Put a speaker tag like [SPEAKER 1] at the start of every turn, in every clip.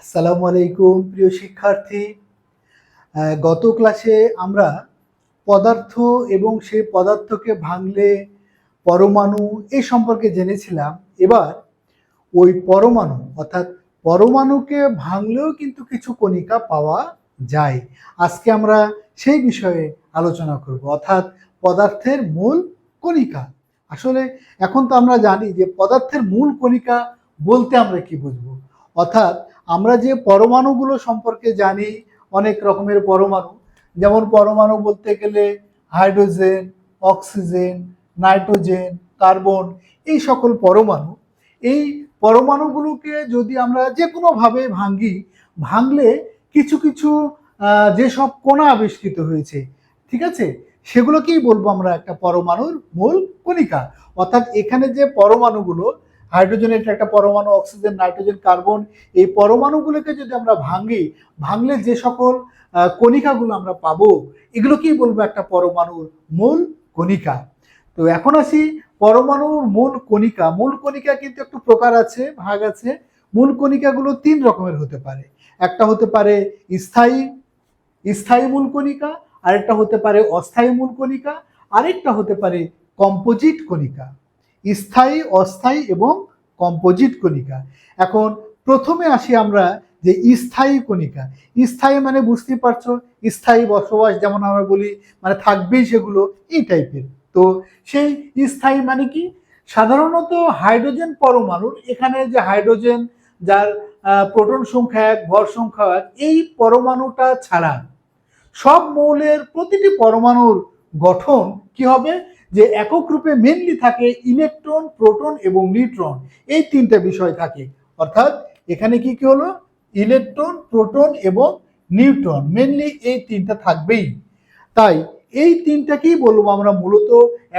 [SPEAKER 1] আসসালামু আলাইকুম প্রিয় শিক্ষার্থী। গত ক্লাসে আমরা পদার্থ এবং সেই পদার্থকে ভাঙলে পরমাণু এই সম্পর্কে জেনেছিলাম। এবার ওই পরমাণু অর্থাৎ পরমাণুকে ভাঙলেও কিন্তু কিছু কণিকা পাওয়া যায়। আজকে আমরা সেই বিষয়ে আলোচনা করব, অর্থাৎ পদার্থের মূল কণিকা। আসলে এখন তো আমরা জানি যে পদার্থের মূল কণিকা বলতে আমরা কি বুঝবো। অর্থাৎ আমরা যে পরমাণুগুলো সম্পর্কে জানি, অনেক রকমের পরমাণু, যেমন পরমাণু বলতে গেলে হাইড্রোজেন, অক্সিজেন, নাইট্রোজেন, কার্বন, এই সকল পরমাণু। এই পরমাণুগুলোকে যদি আমরা যে কোনোভাবে ভাঙলে কিছু কিছু যেসব কণা আবিষ্কৃত হয়েছে, ঠিক আছে, সেগুলোকেই বলবো আমরা একটা পরমাণুর মূল কণিকা। অর্থাৎ এখানে যে পরমাণুগুলো, হাইড্রোজেনের একটা পরমাণু, অক্সিজেন, নাইট্রোজেন, কার্বন, এই পরমাণুগুলোকে যদি আমরা ভাঙলে যে সকল কণিকাগুলো আমরা পাবো, এগুলোকেই বলবো একটা পরমাণুর মূল কণিকা। তো এখন আসি পরমাণুর মূল কণিকা কিন্তু একটু প্রকার আছে, ভাগ আছে। মূল কণিকাগুলো তিন রকমের হতে পারে। একটা হতে পারে স্থায়ী স্থায়ী মূল কণিকা, আরেকটা হতে পারে অস্থায়ী মূল কণিকা, আরেকটা হতে পারে কম্পোজিট কণিকা। স্থায়ী, অস্থায়ী এবং কম্পোজিট কণিকা। এখন প্রথমে আসি আমরা যে স্থায়ী কণিকা। স্থায়ী মানে বুঝতেই পারছো, স্থায়ী বসবাস, যেমন আমরা বলি মানে থাকবেই সেগুলো, এই টাইপের। তো সেই স্থায়ী মানে কি, সাধারণত হাইড্রোজেন পরমাণুর এখানে যে হাইড্রোজেন, যার প্রোটন সংখ্যা 1, ভর সংখ্যা 1, এই পরমাণুটা ছাড়া সব মৌলের প্রতিটি পরমাণুর গঠন কি হবে, যে একক রূপে মেনলি থাকে ইলেকট্রন, প্রোটন এবং নিউট্রন, এই তিনটা বিষয় থাকে। অর্থাৎ এখানে কি কি হলো, ইলেকট্রন, প্রোটন এবং নিউট্রন, মেনলি এই তিনটা থাকবেই। তাই এই তিনটাকেই বলবো আমরা মূলত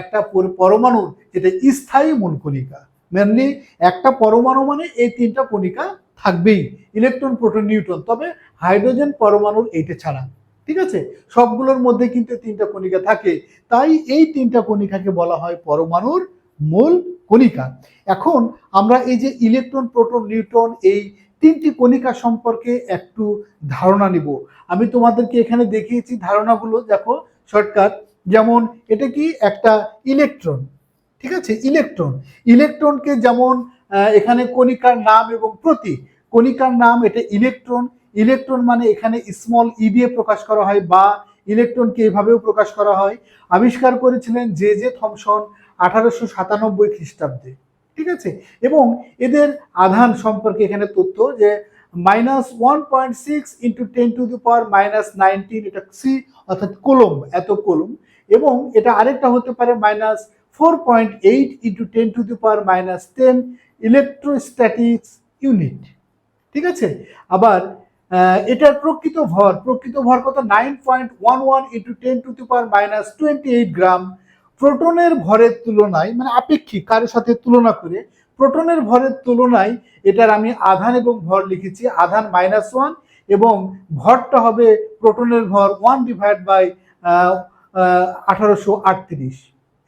[SPEAKER 1] একটা পরমাণুর যেটা স্থায়ী মূল কণিকা। মেনলি একটা পরমাণু মানে এই তিনটা কণিকা থাকবেই, ইলেকট্রন, প্রোটন, নিউট্রন, তবে হাইড্রোজেন পরমাণুর এইটা ছাড়া। ঠিক আছে, সবগুলোর মধ্যে কিন্তু তিনটা কণিকা থাকে, তাই এই তিনটা কণিকাকে বলা হয় পরমাণুর মূল কণিকা। এখন আমরা এই যে ইলেকট্রন, প্রোটন, নিউট্রন, এই তিনটি কণিকা সম্পর্কে একটু ধারণা নিব। আমি তোমাদেরকে এখানে দেখিয়েছি ধারণাগুলো, দেখো শর্টকাট। যেমন এটা কি একটা ইলেকট্রন, ঠিক আছে, ইলেকট্রনকে যেমন এখানে কণিকার নাম এবং প্রতীক। কণিকার নাম এটা ইলেকট্রন, ইলেকট্রন মানে এখানে স্মল ই দিয়ে প্রকাশ করা হয়, বা ইলেকট্রনকে এভাবেও প্রকাশ করা হয়। আবিষ্কার করেছিলেন জে জে থমসন 1897 খ্রিস্টাব্দে, ঠিক আছে। এবং এদের আধান সম্পর্কে এখানে তথ্য যে -1.6 × 10⁻⁻19, এটা সি, অর্থাৎ কুলম্ব, এত কুলম্ব। এবং এটা আরেকটা হতে পারে -4.8 × 10⁻⁻10 ইলেকট্রোস্ট্যাটিক্স ইউনিট, ঠিক আছে। আবার এটার প্রকৃত ভর কত, 9.11 × 10⁻28 গ্রাম। প্রোটনের ভরের তুলনায়, মানে আপেক্ষিক, কারোর সাথে তুলনা করে প্রোটনের ভরের তুলনায় এটার আমি আধান এবং ভর লিখেছি, আধান -1 এবং ভরটা হবে প্রোটনের ভর 1/1838।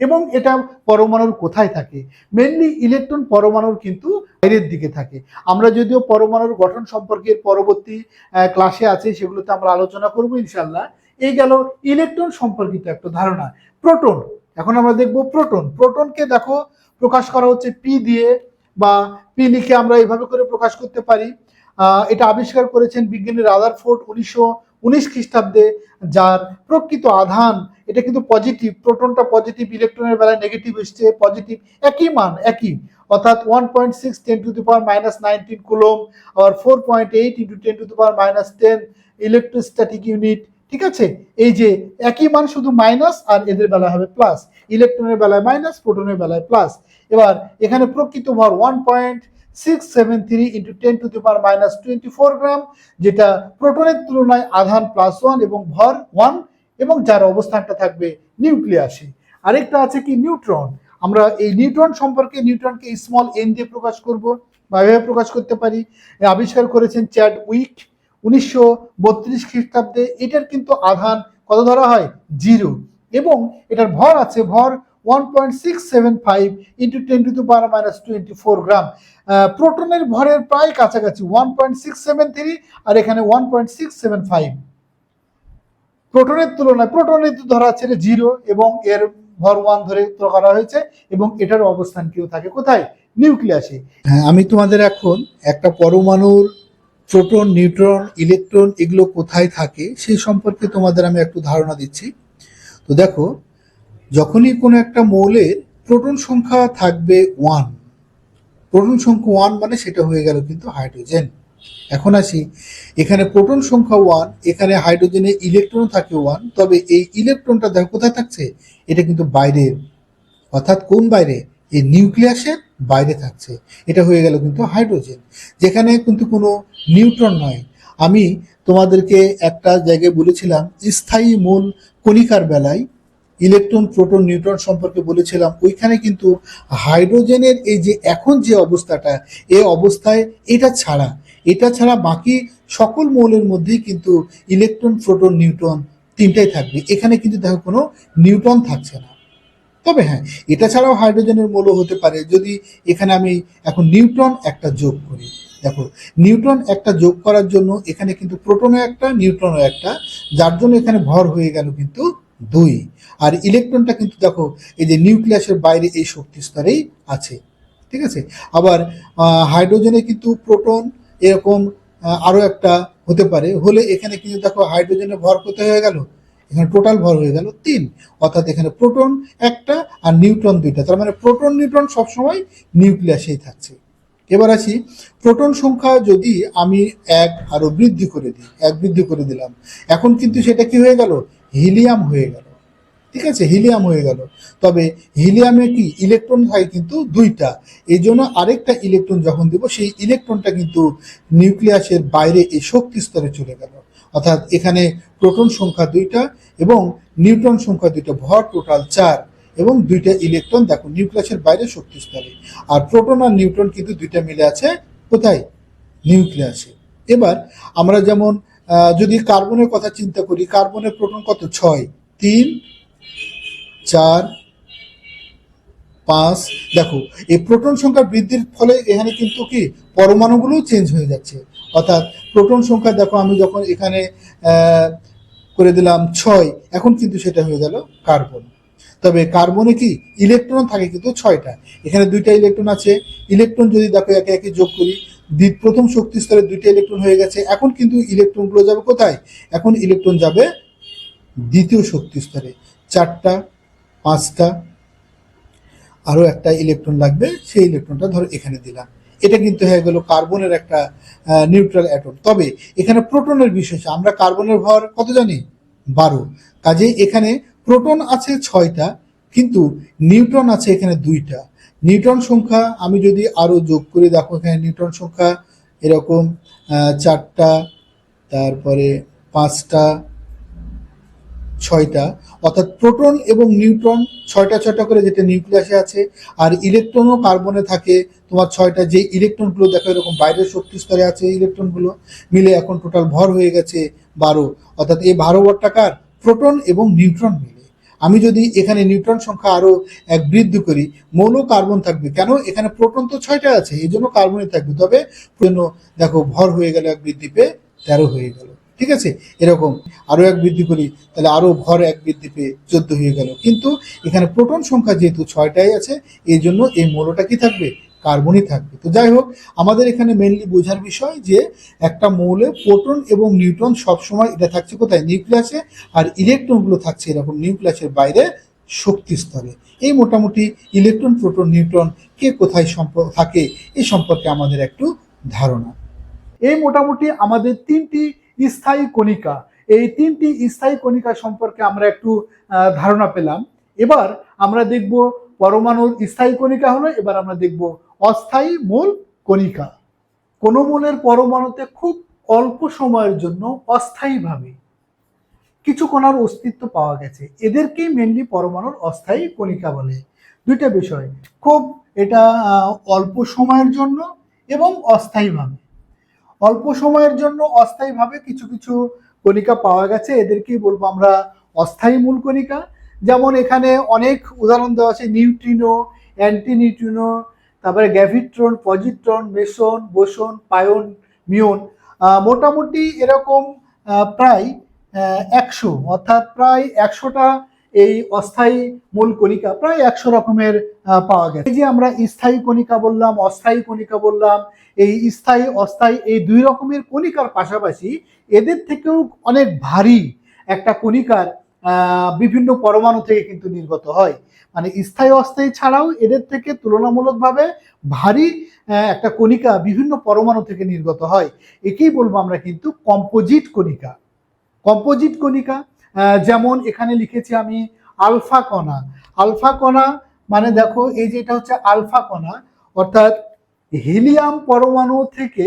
[SPEAKER 1] এবং এটা পরমাণুর কোথায় থাকে, মেনলি ইলেকট্রন পরমাণুর কিন্তু বাইরের দিকে থাকে। আমরা যদিও পরমাণুর গঠন সম্পর্কে পরবর্তী ক্লাসে আছে, সেগুলোতে আমরা আলোচনা করব ইনশাল্লাহ। এই গেল ইলেকট্রন সম্পর্কিত একটা ধারণা। প্রোটন, এখন আমরা দেখব প্রোটনকে দেখো প্রকাশ করা হচ্ছে পি দিয়ে, বা পি লিখে আমরা এইভাবে করে প্রকাশ করতে পারি। এটা আবিষ্কার করেছেন বিজ্ঞানী রাদারফোর্ড 1919 খ্রিস্টাব্দে, যার প্রকৃত আধান এটা কিন্তু পজিটিভ, প্রোটনটা পজিটিভ, ইলেকট্রনের বেলায় নেগেটিভ এসছে, পজিটিভ, একই মান, একই, অর্থাৎ 1.6 10⁻⁻19 কুলম্ব, আর 4.8 × 10⁻⁻10 ইলেকট্রোস্ট্যাটিক ইউনিট, ঠিক আছে। এই যে একই মান, শুধু মাইনাস, আর এদের বেলায় হবে প্লাস, ইলেকট্রনের বেলায় মাইনাস, প্রোটনের বেলায় প্লাস। এবার এখানে প্রকৃত ভর 1.673 × 10⁻⁻24 গ্রাম, যেটা প্রোটনের তুলনায় আধান +1 এবং ভর 1, এবং যার অবস্থানটা থাকবে নিউক্লিয়াসে। আরেকটা আছে কি নিউট্রন। আমরা এই নিউট্রন সম্পর্কে, নিউট্রনকে স্মল এন দিয়ে প্রকাশ করব, বা এভাবে প্রকাশ করতে পারি। আবিষ্কার করেছেন চ্যাডউইক 1932 খ্রিস্টাব্দে। এটার কিন্তু আধান কত ধরা হয়, 0, এবং এটার ভর আছে, ভর 1.675 ইন্টু 10⁻⁻24 গ্রাম। প্রোটনের ভরের প্রায় কাছাকাছি 1.673 আর এখানে 1.675। প্রোটনের তুলনায় প্রোটনের ধরা আছে 0 এবং এর ভর 1 ধরে করা হয়েছে এবং এটার অবস্থান কেউ থাকে কোথায়? নিউক্লিয়াসে। হ্যাঁ, আমি তোমাদের এখন একটা পরমাণুর প্রোটন, নিউট্রন, ইলেকট্রন এগুলো কোথায় থাকে সেই সম্পর্কে তোমাদের আমি একটু ধারণা দিচ্ছি। তো দেখো, যখনই কোনো একটা মৌলের প্রোটন সংখ্যা থাকবে 1, প্রোটন সংখ্যা 1 মানে সেটা হয়ে গেল কিন্তু হাইড্রোজেন। এখন আসি, এখানে প্রোটন সংখ্যা 1, এখানে হাইড্রোজেনে ইলেকট্রন থাকে 1, তবে এই ইলেকট্রনটা দেখো কোথায় থাকছে? এটা কিন্তু বাইরের, অর্থাৎ কোন বাইরে? এই নিউক্লিয়াসের বাইরে থাকছে। এটা হয়ে গেল কিন্তু হাইড্রোজেন, যেখানে কিন্তু কোনো নিউট্রন নয়। আমি তোমাদেরকে একটা জায়গায় বলেছিলাম স্থায়ী মূল কণিকার বেলায় ইলেকট্রন, প্রোটন, নিউট্রন সম্পর্কে বলেছিলাম, ওইখানে কিন্তু হাইড্রোজেনের এই যে এখন যে অবস্থাটা, এই অবস্থায় এটা ছাড়া বাকি সকল মৌলের মধ্যেই কিন্তু ইলেকট্রন, প্রোটন, নিউট্রন তিনটাই থাকবে। এখানে কিন্তু দেখো কোনো নিউট্রন থাকছে না। তবে হ্যাঁ, এটা ছাড়াও হাইড্রোজেনের মৌল হতে পারে যদি এখানে আমি এখন নিউট্রন একটা যোগ করি। দেখো, নিউট্রন একটা যোগ করার জন্য এখানে কিন্তু প্রোটনও একটা, নিউট্রনও একটা, যার জন্য এখানে ভর হয়ে গেল কিন্তু 2। আর ইলেকট্রনটা কিন্তু দেখো এই যে নিউক্লিয়াসের বাইরে এই শক্তি স্তরেই আছে। ঠিক আছে। আবার হাইড্রোজেনে কিন্তু প্রোটন এরকম আরও একটা হতে পারে, হলে এখানে কিন্তু দেখো হাইড্রোজেনের ভর কোথায় হয়ে গেল? এখানে টোটাল ভর হয়ে গেল 3, অর্থাৎ এখানে প্রোটন একটা আর নিউট্রন 2টা, তার মানে প্রোটন, নিউট্রন সবসময় নিউক্লিয়াসেই থাকছে। এবার আসি, প্রোটন সংখ্যা যদি আমি 1 আরো বৃদ্ধি করে দিই, 1 বৃদ্ধি করে দিলাম, এখন কিন্তু সেটা কি হয়ে গেল? হিলিয়াম হয়ে গেল। ঠিক আছে, হিলিয়াম হয়ে গেল। তবে হিলিয়ামে কি ইলেকট্রন হয় কিন্তু 2টা, এই জন্য আরেকটা ইলেকট্রন যখন দিব, সেই ইলেকট্রনটা কিন্তু নিউক্লিয়াসের বাইরে এই শক্তি স্তরে চলে গেল। অর্থাৎ এখানে প্রোটন সংখ্যা 2টা এবং নিউট্রন সংখ্যা 2টা, ভর টোটাল 4 এবং 2টা ইলেকট্রন দেখো নিউক্লিয়াসের বাইরে শক্তি স্তরে। আর প্রোটন আর নিউট্রন কিন্তু 2টা মিলে আছে কোথায়? নিউক্লিয়াসে। এবার আমরা যেমন যদি কার্বনের কথা চিন্তা করি, কার্বনের প্রোটন কত? 6, 3, 4, 5। দেখো, এই প্রোটন সংখ্যা বৃদ্ধির ফলে এখানে কিন্তু কি পরমাণুগুলো চেঞ্জ হয়ে যাচ্ছে। অর্থাৎ প্রোটন সংখ্যা দেখো, আমি যখন এখানে করে দিলাম 6, এখন কিন্তু সেটা হয়ে গেল কার্বন। তবে কার্বনে কি ইলেকট্রন থাকে কিন্তু 6টা, এখানে 2টা ইলেকট্রন আছে। ইলেকট্রন যদি দেখো একে একে যোগ করি, প্রথম শক্তি স্তরে 2টা ইলেকট্রন হয়ে গেছে। এখন কিন্তু ইলেকট্রনগুলো যাবে কোথায়? এখন ইলেকট্রন যাবে দ্বিতীয় শক্তি স্তরে, 4টা, 5টা, আরও একটা ইলেকট্রন লাগবে, সেই ইলেকট্রনটা ধরো এখানে দিলাম। এটা কিন্তু হয়ে গেল কার্বনের একটা নিউট্রাল অ্যাটম। তবে এখানে প্রোটনের বিষয়, আমরা কার্বনের ভর কত জানি? 12। কাজে এখানে প্রোটন আছে 6টা, কিন্তু নিউট্রন আছে এখানে 2টা। নিউট্রন সংখ্যা আমি যদি আরও যোগ করে দেখো, এখানে নিউট্রন সংখ্যা এরকম 4টা, তারপরে 5টা, 6টা, অর্থাৎ প্রোটন এবং নিউট্রন 6টা করে যেটা নিউক্লিয়াসে আছে। আর ইলেকট্রনও কার্বনে থাকে তোমার 6টা, যে ইলেকট্রনগুলো দেখো এরকম বাইরের শক্তি স্তরে আছে, ইলেকট্রনগুলো মিলে এখন টোটাল ভর হয়ে গেছে 12। অর্থাৎ এই 12 ভরটাকার প্রোটন এবং নিউট্রন মিলে। আমি যদি এখানে নিউট্রন সংখ্যা আরো 1 বৃদ্ধি করি, মৌল কার্বন থাকবে, কেন? এখানে প্রোটন তো 6টা আছে, এই জন্য কার্বনই থাকবে। তবে দেখো ভর হয়ে গেল 1 বৃদ্ধি পেয়ে 13 হয়ে গেল। ঠিক আছে, এরকম আরো 1 বৃদ্ধি করি, তাহলে আরো ভর 1 বৃদ্ধি পেয়ে 14 হয়ে গেল। কিন্তু এখানে প্রোটন সংখ্যা যেহেতু 6টাই আছে, এই জন্য এই মৌলটা কি থাকবে? কার্বনই থাকবে। তো যাই হোক, আমাদের এখানে মেইনলি বোঝার বিষয় যে একটা মৌলে প্রোটন এবং নিউট্রন সবসময় এটা থাকছে কোথায়? নিউক্লিয়াসে। আর ইলেকট্রনগুলো থাকছে এরকম নিউক্লিয়াসের বাইরে শক্তি স্তরে। এই মোটামুটি ইলেকট্রন, প্রোটন, নিউট্রন কে কোথায় থাকে এই সম্পর্কে আমাদের একটু ধারণা। এই মোটামুটি আমাদের 3টি স্থায়ী কণিকা, এই 3টি স্থায়ী কণিকা সম্পর্কে আমরা একটু ধারণা পেলাম। এবার আমরা দেখব পরমাণুর স্থায়ী কণিকা হলো, এবার আমরা দেখব অস্থায়ী মূল কণিকা। কোনো মূলের পরমাণুতে খুব অল্প সময়ের জন্য অস্থায়ীভাবে কিছু কণার অস্তিত্ব পাওয়া গেছে, এদেরকেই মেনলি পরমাণুর অস্থায়ী কণিকা বলে। 2টা বিষয়, খুব এটা অল্প সময়ের জন্য এবং অস্থায়ীভাবে। অল্প সময়ের জন্য অস্থায়ীভাবে কিছু কিছু কণিকা পাওয়া গেছে, এদেরকেই বলবো আমরা অস্থায়ী মূল কণিকা। যেমন এখানে অনেক উদাহরণ দেওয়া আছে, নিউট্রিনো, অ্যান্টিনিউট্রিনো, তারপরে গ্র্যাভিট্রন, পজিট্রন, মেসন, বোসন, পায়ন, মিওন। মোটামুটি এরকম প্রায় 100, অর্থাৎ প্রায় 100টা এই অস্থায়ী মূল কণিকা প্রায় 100 রকমের পাওয়া গেছে। এই যে আমরা স্থায়ী কণিকা বললাম, অস্থায়ী কণিকা বললাম, এই স্থায়ী অস্থায়ী এই দুই রকমের কণিকার পাশাপাশি এদের থেকেও অনেক ভারী একটা কণিকার বিভিন্ন পরমাণু থেকে কিন্তু নির্গত হয়। মানে স্থায়ী অস্থায়ী ছাড়াও এদের থেকে তুলনামূলকভাবে ভারী একটা কণিকা বিভিন্ন পরমাণু থেকে নির্গত হয়। একেই বলবো আমরা কিন্তু কম্পোজিট কণিকা। কম্পোজিট কণিকা যেমন এখানে লিখেছি আমি আলফা কণা। আলফা কণা মানে দেখো এই যে এটা হচ্ছে আলফা কণা, অর্থাৎ হিলিয়াম পরমাণু থেকে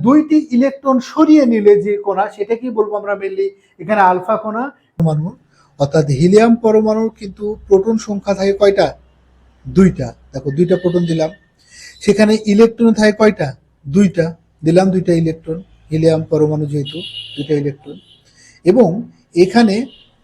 [SPEAKER 1] 2টি ইলেকট্রন সরিয়ে নিলে যে কণা, সেটাকেই বলবো আমরা মেনলি এখানে আলফা কণা। পরমাণু অর্থাৎ হিলিয়াম পরমাণুর কিন্তু প্রোটন সংখ্যা থাকে কয়টা? 2টা। দেখো 2টা প্রোটন দিলাম, সেখানে ইলেকট্রন থাকে কয়টা? 2টা, দিলাম 2টা ইলেকট্রন, হিলিয়াম পরমাণু যেহেতু 2টা ইলেকট্রন। এবং এখানে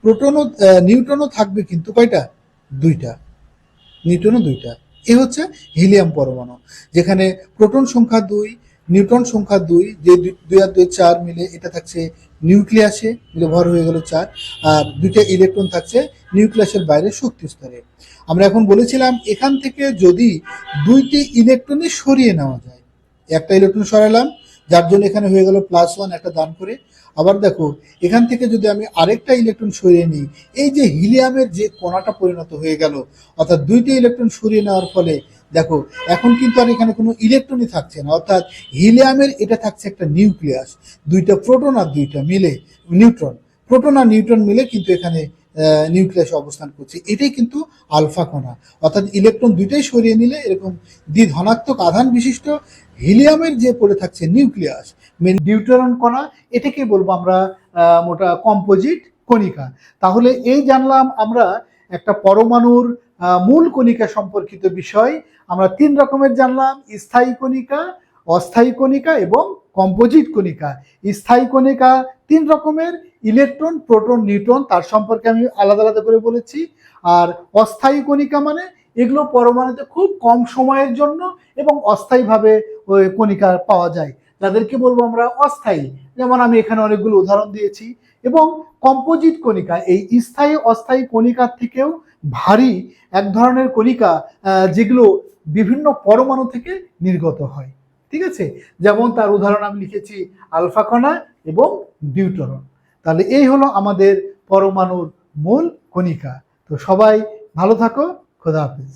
[SPEAKER 1] প্রোটনও নিউট্রনও থাকবে কিন্তু কয়টা? 2টা, নিউট্রনও 2টা। এ হচ্ছে হিলিয়াম পরমাণু, যেখানে প্রোটন সংখ্যা 2, নিউট্রন সংখ্যা 2, যে 2 আর 2 4 মিলে এটা থাকছে নিউক্লিয়াসে, মিলে ভর হয়ে গেল 4, আর 2টা ইলেকট্রন থাকছে নিউক্লিয়াসের বাইরে শক্তি স্তরে। আমরা এখন বলেছিলাম এখান থেকে যদি 2টি ইলেকট্রনই সরিয়ে নেওয়া যায়, একটা ইলেকট্রন সরালাম, যার জন্য এখানে হয়ে গেল +1 একটা দান করে। আবার দেখো এখান থেকে যদি আমি আরেকটা ইলেকট্রন সরিয়ে নিই, এই যে হিলিয়ামের যে কণাটা পরিণত হয়ে গেল, অর্থাৎ 2টি ইলেকট্রন সরিয়ে নেওয়ার ফলে দেখো এখন কিন্তু আর এখানে কোনো ইলেকট্রনই থাকছে না, অর্থাৎ হিলিয়ামের এটা থাকছে একটা নিউক্লিয়াস। 2টা প্রোটন আর 2টা মিলে নিউট্রন, প্রোটন আর নিউট্রন মিলে কিন্তু এখানে নিউক্লিয়াসে অবস্থান করছে। এটাই কিন্তু আলফা কণা, অর্থাৎ ইলেকট্রন 2টাই সরিয়ে নিলে এরকম দ্বিধনাত্মক আধান বিশিষ্ট হিলিয়ামের যে পড়ে থাকছে নিউক্লিয়াস, নিউট্রন কণা, এটাকে বলবো আমরা মোটা কম্পোজিট কণিকা। তাহলে এই জানলাম আমরা একটা পরমাণুর মূল কণিকা সম্পর্কিত বিষয়। আমরা 3 রকমের জানলাম: স্থায়ী কণিকা, অস্থায়ী কণিকা এবং কম্পোজিট কণিকা। স্থায়ী কণিকা 3 রকমের: ইলেকট্রন, প্রোটন, নিউট্রন, তার সম্পর্কে আমি আলাদা আলাদা করে বলেছি। আর অস্থায়ী কণিকা মানে এগুলো পরমাণুতে খুব কম সময়ের জন্য এবং অস্থায়ীভাবে ওই কণিকা পাওয়া যায়, যাদেরকে বলবো আমরা অস্থায়ী। যেমন আমি এখানে অনেকগুলো উদাহরণ দিয়েছি। এবং কম্পোজিট কণিকা এই স্থায়ী অস্থায়ী কণিকার থেকেও ভারী এক ধরনের কণিকা, যেগুলো বিভিন্ন পরমাণু থেকে নির্গত হয়। ঠিক আছে, যেমন তার উদাহরণ আমি লিখেছি আলফা কণা এবং নিউট্রন। তাহলে এই হলো আমাদের পরমাণুর মূল কণিকা। তো সবাই ভালো থাকো, খোদা হাফেজ।